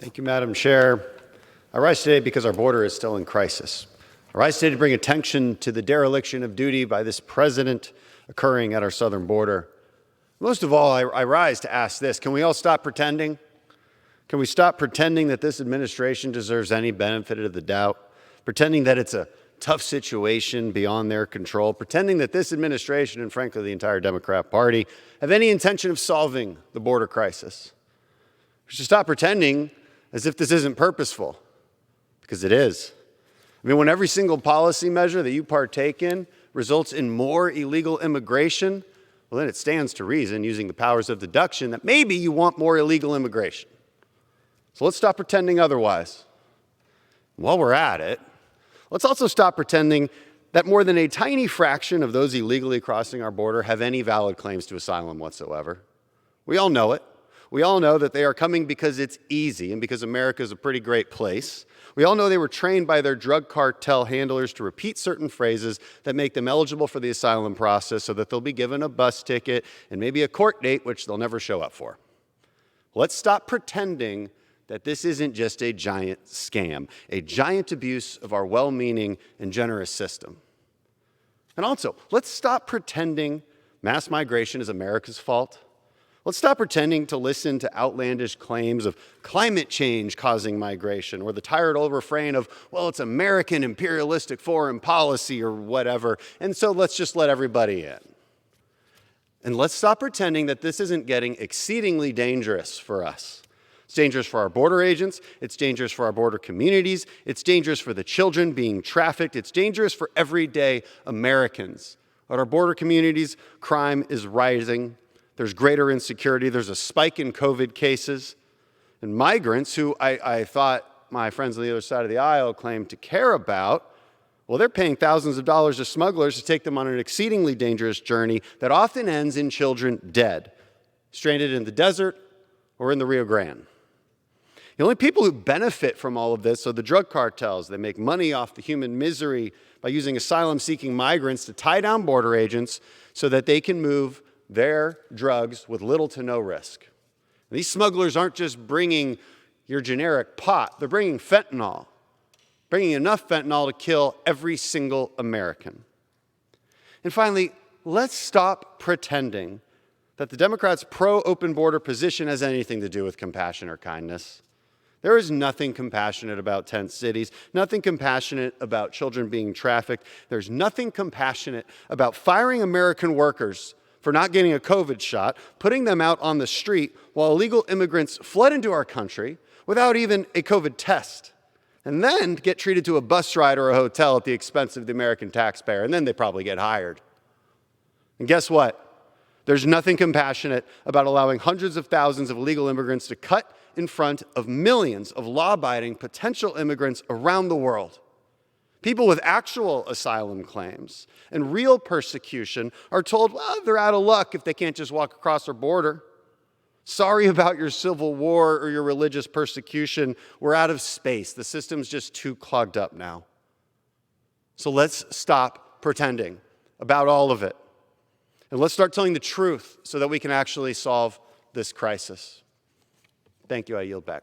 Thank you, Madam Chair. I rise today because our border is still in crisis. I rise today to bring attention to the dereliction of duty by this president occurring at our southern border. Most of all, I rise to ask this: can we all stop pretending? Can we stop pretending that this administration deserves any benefit of the doubt? Pretending that it's a tough situation beyond their control? Pretending that this administration and, frankly, the entire Democrat Party have any intention of solving the border crisis? We should stop pretending as if this isn't purposeful, because it is. I mean, when every single policy measure that you partake in results in more illegal immigration, well, then it stands to reason, using the powers of deduction, that maybe you want more illegal immigration. So let's stop pretending otherwise. While we're at it, let's also stop pretending that more than a tiny fraction of those illegally crossing our border have any valid claims to asylum whatsoever. We all know it. We all know that they are coming because it's easy and because America is a pretty great place. We all know they were trained by their drug cartel handlers to repeat certain phrases that make them eligible for the asylum process so that they'll be given a bus ticket and maybe a court date, which they'll never show up for. Let's stop pretending that this isn't just a giant scam, a giant abuse of our well-meaning and generous system. And also, let's stop pretending mass migration is America's fault. Let's stop pretending to listen to outlandish claims of climate change causing migration, or the tired old refrain of, well, it's American imperialistic foreign policy or whatever, and so let's just let everybody in. And let's stop pretending that this isn't getting exceedingly dangerous for us. It's dangerous for our border agents. It's dangerous for our border communities. It's dangerous for the children being trafficked. It's dangerous for everyday Americans. At our border communities, crime is rising. There's greater insecurity. There's a spike in COVID cases. And migrants, who I thought my friends on the other side of the aisle claimed to care about, well, they're paying thousands of dollars to smugglers to take them on an exceedingly dangerous journey that often ends in children dead, stranded in the desert or in the Rio Grande. The only people who benefit from all of this are the drug cartels. They make money off the human misery by using asylum-seeking migrants to tie down border agents so that they can move their drugs with little to no risk. And these smugglers aren't just bringing your generic pot, they're bringing fentanyl, bringing enough fentanyl to kill every single American. And finally, let's stop pretending that the Democrats' pro-open border position has anything to do with compassion or kindness. There is nothing compassionate about tent cities, nothing compassionate about children being trafficked. There's nothing compassionate about firing American workers for not getting a COVID shot, putting them out on the street while illegal immigrants flood into our country without even a COVID test, and then get treated to a bus ride or a hotel at the expense of the American taxpayer, and then they probably get hired. And guess what? There's nothing compassionate about allowing hundreds of thousands of illegal immigrants to cut in front of millions of law-abiding potential immigrants around the world. People with actual asylum claims and real persecution are told, well, they're out of luck if they can't just walk across our border. Sorry about your civil war or your religious persecution. We're out of space. The system's just too clogged up now. So let's stop pretending about all of it. And let's start telling the truth so that we can actually solve this crisis. Thank you. I yield back.